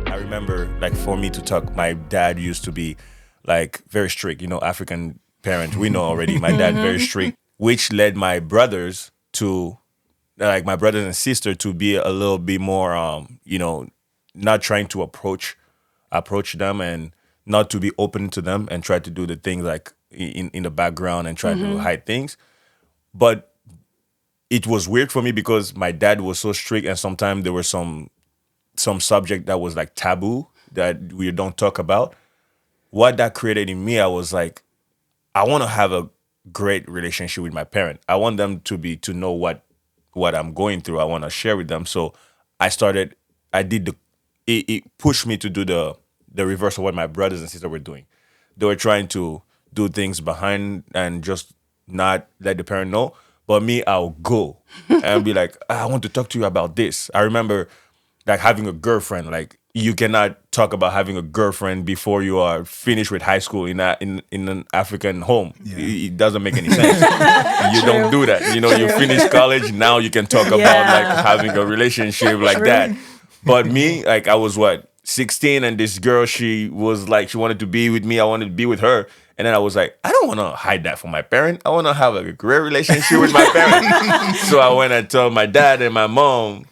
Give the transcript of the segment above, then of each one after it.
I remember, like, for me to talk, my dad used to be like very strict, African parents. We know already. My dad very strict, which led my brothers to, like, my brothers and sister to be a little bit more, not trying to approach them and not to be open to them and try to do the things like in the background and try to hide things. But it was weird for me because my dad was so strict, and sometimes there were some subject that was like taboo that we don't talk about. What that created in me, I was like, I want to have a great relationship with my parent. I want them to know what I'm going through. I want to share with them. So I started. I did the. It pushed me to do the reverse of what my brothers and sisters were doing. They were trying to do things behind and just not let the parent know. But me, I'll go and be like, I want to talk to you about this. I remember like having a girlfriend. Like, you cannot talk about having a girlfriend before you are finished with high school in an African home. It doesn't make any sense. You don't do that. You finish college, now you can talk about like having a relationship like that. But me, like, I was 16, and this girl, she was like, she wanted to be with me. I wanted to be with her. And then I was like, I don't want to hide that from my parent. I want to have a great relationship with my parent. So I went and told my dad and my mom,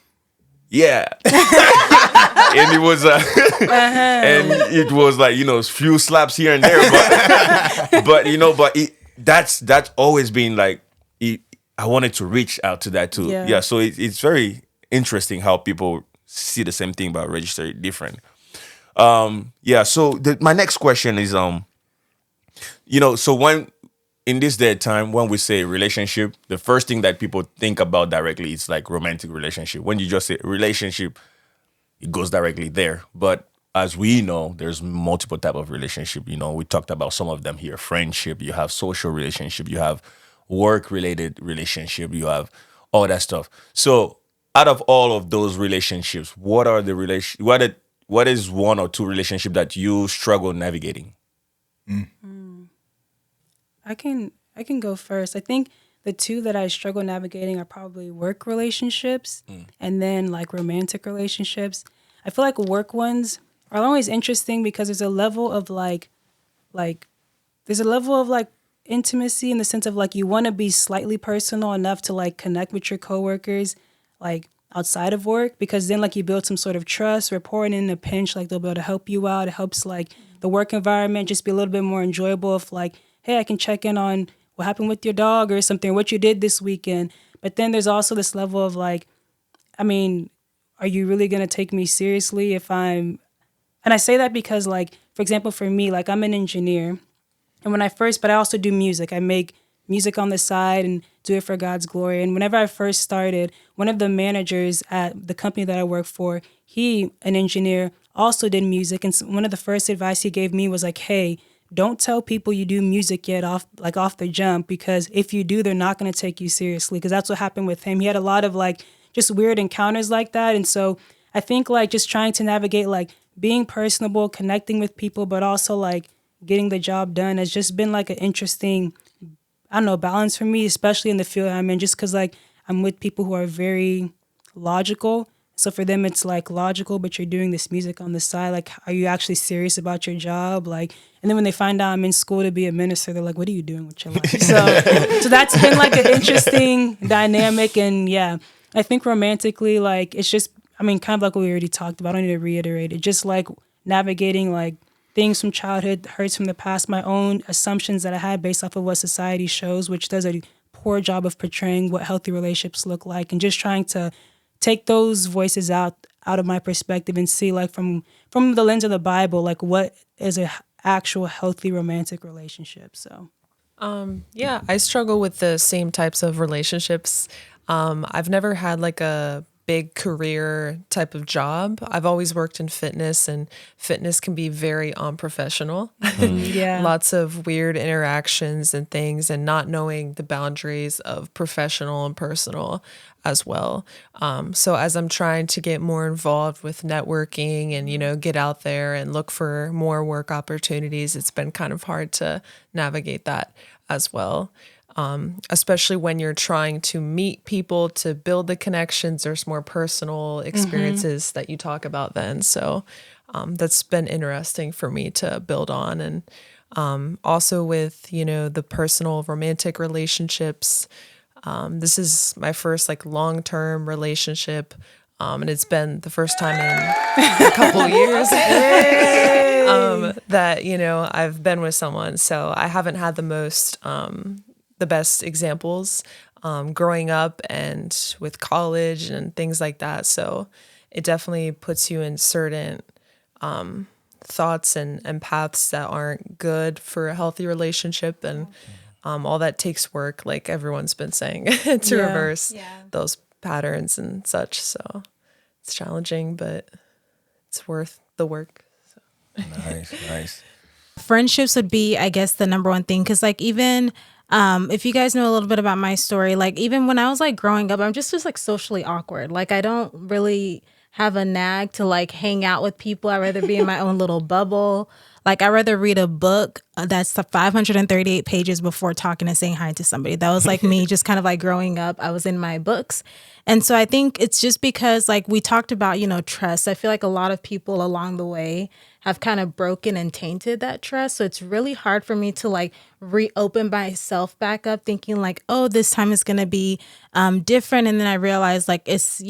yeah. And it was and it was like, few slaps here and there, that's always been like, I wanted to reach out to that too. Yeah, so it's very interesting how people see the same thing but register it different. So my next question is, so when in this day and time, when we say relationship, the first thing that people think about directly is like romantic relationship. When you just say relationship, it goes directly there. But as we know, there's multiple type of relationship. We talked about some of them here: friendship, you have social relationship, you have work related relationship, you have all that stuff. So out of all of those relationships, what are the what is one or two relationship that you struggle navigating? I can go first. I think the two that I struggle navigating are probably work relationships and then like romantic relationships. I feel like work ones are always interesting because there's a level of like there's a level of like intimacy in the sense of like you want to be slightly personal enough to like connect with your coworkers like outside of work, because then like you build some sort of trust, rapport, and in a pinch like they'll be able to help you out. It helps like the work environment just be a little bit more enjoyable if like, hey, I can check in on what happened with your dog or something, what you did this weekend. But then there's also this level of like, I mean, are you really going to take me seriously if I'm, and I say that because like, for example, for me, like I'm an engineer, and but I also do music. I make music on the side and do it for God's glory. And whenever I first started, one of the managers at the company that I work for, an engineer, also did music. And one of the first advice he gave me was like, hey, don't tell people you do music yet off the jump, because if you do, they're not going to take you seriously. Because that's what happened with him. He had a lot of like just weird encounters like that. And so I think like just trying to navigate like being personable, connecting with people, but also like getting the job done has just been like an interesting, I don't know, balance for me, especially in the field I'm in, just because like I'm with people who are very logical. So for them, it's like logical, but you're doing this music on the side. Like, are you actually serious about your job? Like, and then when they find out I'm in school to be a minister, they're like, what are you doing with your life? So that's been like an interesting dynamic. And yeah, I think romantically, like, it's just, I mean, kind of like what we already talked about. I don't need to reiterate it. Just like navigating like things from childhood, hurts from the past, my own assumptions that I had based off of what society shows, which does a poor job of portraying what healthy relationships look like, and just trying to take those voices out of my perspective and see like from the lens of the Bible, like what is a actual healthy romantic relationship. So yeah, I struggle with the same types of relationships. I've never had like a big career type of job. I've always worked in fitness, and fitness can be very unprofessional. Yeah. Lots of weird interactions and things, and not knowing the boundaries of professional and personal as well. So as I'm trying to get more involved with networking and, get out there and look for more work opportunities, it's been kind of hard to navigate that as well. especially when you're trying to meet people to build the connections. There's more personal experiences that you talk about then. So that's been interesting for me to build on. And also with, the personal romantic relationships. This is my first like long-term relationship. And it's been the first time in a couple of years that, I've been with someone. So I haven't had the best examples growing up and with college and things like that. So it definitely puts you in certain thoughts and paths that aren't good for a healthy relationship. And all that takes work, like everyone's been saying, to reverse those patterns and such. So it's challenging, but it's worth the work. So. Nice. Friendships would be, I guess, the number one thing. Cause like even if you guys know a little bit about my story, like even when I was like growing up, I'm just like socially awkward. Like I don't really have a nag to like hang out with people. I'd rather be in my own little bubble. Like I'd rather read a book that's 538 pages before talking and saying hi to somebody. That was like me just kind of like growing up. I was in my books. And so I think it's just because like we talked about, trust. I feel like a lot of people along the way have kind of broken and tainted that trust. So it's really hard for me to like reopen myself back up thinking like, oh, this time is going to be different. And then I realized like it's,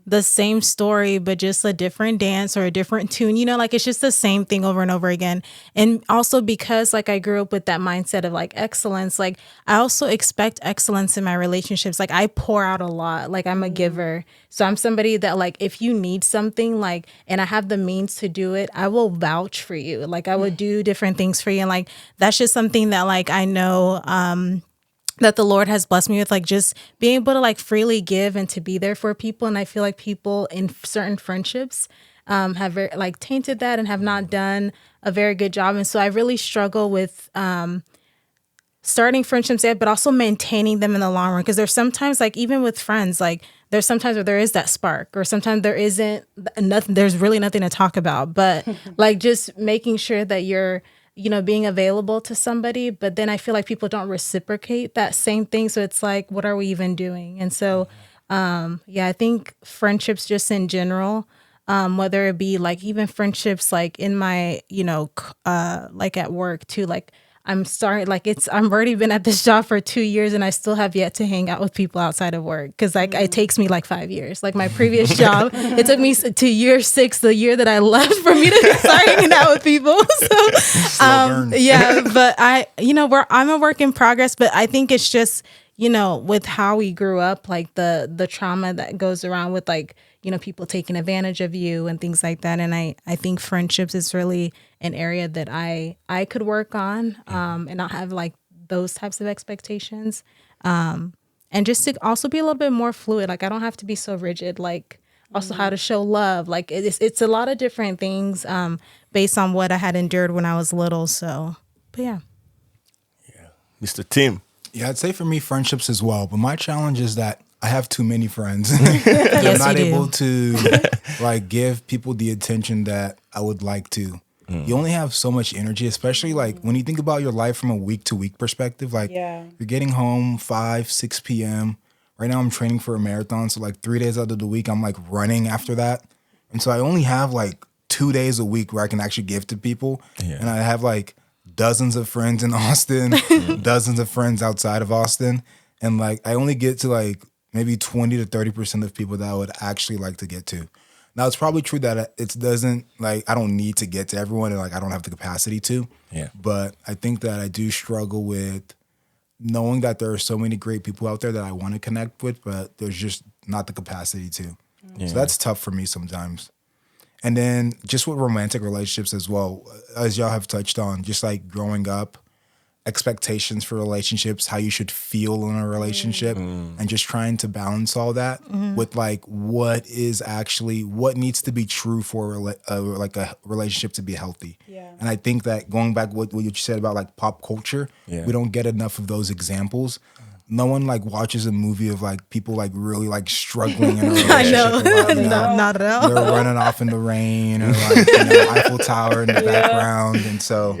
the same story, but just a different dance or a different tune, like it's just the same thing over and over again. And also because like I grew up with that mindset of like excellence, like I also expect excellence in my relationships. Like I pour out a lot, like I'm a giver. So I'm somebody that like, if you need something like, and I have the means to do it, I will vouch for you. Like I would do different things for you. And like, that's just something that like, I know, that the Lord has blessed me with, like just being able to like freely give and to be there for people. And I feel like people in certain friendships have very, like tainted that and have not done a very good job. And so I really struggle with starting friendships, but also maintaining them in the long run. Because there's sometimes like even with friends, like there's sometimes where there is that spark or sometimes there isn't nothing, there's really nothing to talk about. But like just making sure that you're being available to somebody, but then I feel like people don't reciprocate that same thing. So it's like, what are we even doing? And so, I think friendships just in general, whether it be like even friendships, like in my, like at work too, like I'm already been at this job for 2 years and I still have yet to hang out with people outside of work. Cause like it takes me like 5 years. Like my previous job, it took me to year 6, the year that I left, for me to start hanging out with people. So, but I'm a work in progress, but I think it's just, with how we grew up, like the trauma that goes around with like, people taking advantage of you and things like that. And I think friendships is really an area that I could work on and not have like those types of expectations. And just to also be a little bit more fluid. Like I don't have to be so rigid, like also how to show love. Like it's a lot of different things based on what I had endured when I was little. So, but yeah. Mr. Tim. Yeah, I'd say for me, friendships as well. But my challenge is that I have too many friends. Yes, I'm not you do. able to like give people the attention that I would like to. You only have so much energy, especially like when you think about your life from a week to week perspective. Like you're getting home 5, 6 p.m. Right now I'm training for a marathon. So like 3 days out of the week, I'm like running after that. And so I only have like 2 days a week where I can actually give to people. Yeah. And I have like dozens of friends in Austin, dozens of friends outside of Austin. And like I only get to like maybe 20 to 30% of people that I would actually like to get to. Now, it's probably true that it doesn't, like, I don't need to get to everyone and, like, I don't have the capacity to. Yeah. But I think that I do struggle with knowing that there are so many great people out there that I want to connect with, but there's just not the capacity to. Yeah. So that's tough for me sometimes. And then just with romantic relationships as well, as y'all have touched on, just, like, growing up, expectations for relationships, how you should feel in a relationship, and just trying to balance all that with like what needs to be true for like a relationship to be healthy. Yeah. And I think that going back what you said about like pop culture, we don't get enough of those examples. No one like watches a movie of like people like really like struggling in a relationship. I know. Like, Not at all. They're running off in the rain or like Eiffel Tower in the background, and so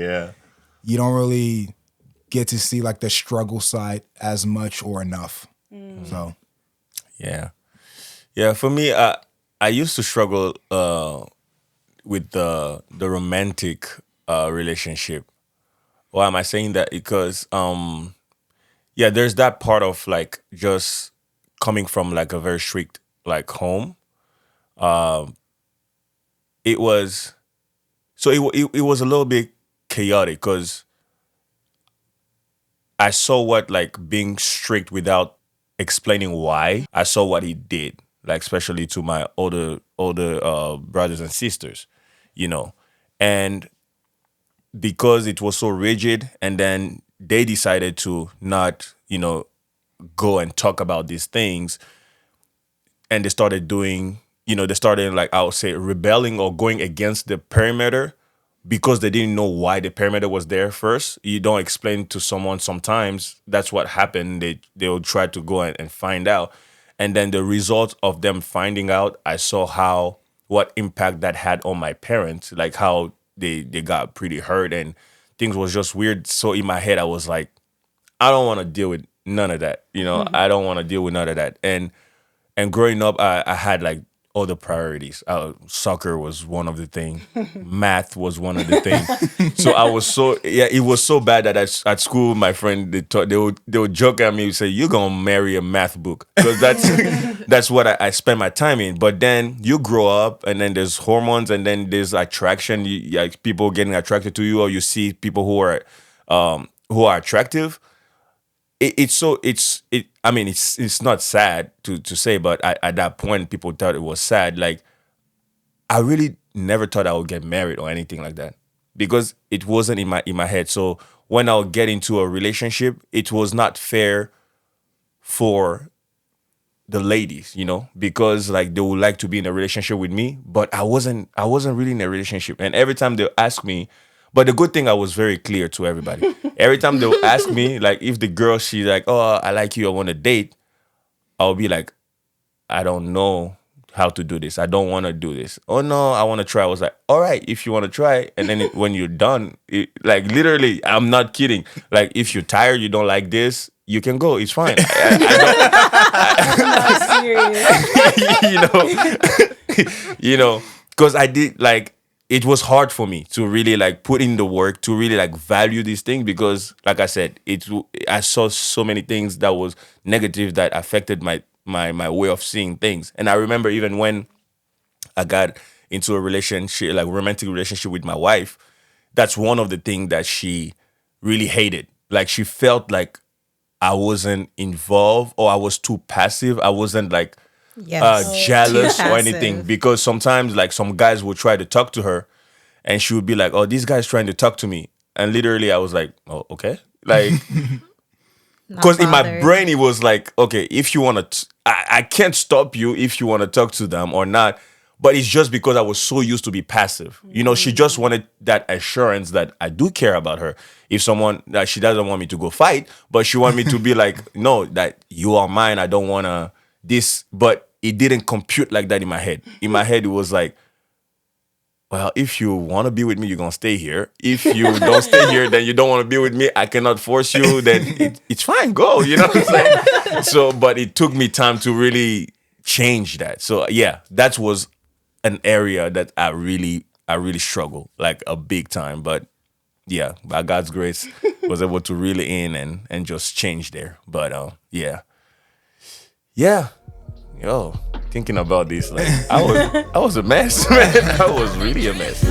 you don't really get to see like the struggle side as much or enough. So yeah. For me, I used to struggle with the romantic relationship. Why am I saying that? Because yeah, there's that part of like just coming from like a very strict like home. It was so it was a little bit chaotic because I saw what like being strict without explaining why. I saw what he did, like especially to my older brothers and sisters, you know, and because it was so rigid, and then they decided to not, go and talk about these things, and they started doing, they started like I would say rebelling or going against the perimeter because they didn't know why the perimeter was there first. You don't explain to someone sometimes that's what happened. They'll try to go and find out. And then the result of them finding out, I saw what impact that had on my parents, like how they got pretty hurt and things was just weird. So in my head I was like, I don't want to deal with none of that. I don't want to deal with none of that. And growing up, I had like other priorities. Soccer was one of the things. Math was one of the things. So I was it was so bad that at school, my friend, they would joke at me and say, "You're gonna marry a math book," because that's what I spend my time in. But then you grow up, and then there's hormones, and then there's attraction. Like people getting attracted to you, or you see people who are attractive. It's not sad to say, but at that point people thought it was sad. Like I really never thought I would get married or anything like that because it wasn't in my head. So when I would get into a relationship, it was not fair for the ladies, because like they would like to be in a relationship with me, but I wasn't really in a relationship. And every time they ask me, but the good thing, I was very clear to everybody. Every time they would ask me, like if the girl, she's like, "Oh, I like you, I want to date," I'll be like, "I don't know how to do this. I don't want to do this." "Oh no, I want to try." I was like, "All right, if you want to try." And then when you're done, like literally, I'm not kidding. Like if you're tired, you don't like this, you can go. It's fine. I don't, because I did like. It was hard for me to really like put in the work to really like value these things because, like I said, I saw so many things that was negative that affected my way of seeing things. And I remember even when I got into a relationship, like romantic relationship with my wife, that's one of the things that she really hated. Like she felt like I wasn't involved or I was too passive. I wasn't like jealous or anything, because sometimes like some guys would try to talk to her and she would be like, "Oh, this guy's trying to talk to me," and literally I was like, "Oh, okay," like because in my brain it was like, okay, if you want to I can't stop you if you want to talk to them or not, but it's just because I was so used to be passive. She just wanted that assurance that I do care about her. If someone that she doesn't want me to go fight, but she want me to be like, "No, that you are mine, I don't want to this," but it didn't compute like that in my head. In my head, it was like, well, if you want to be with me, you're going to stay here. If you don't stay here, then you don't want to be with me. I cannot force you. Then it's fine. Go, you know what I'm saying? So, but it took me time to really change that. So, yeah, that was an area that I really struggled, like a big time. But yeah, by God's grace, was able to reel it in and just change there. But yeah. Yo, thinking about this, like I was a mess, man. I was really a mess.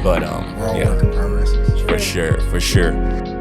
But we're all work in progress. for sure.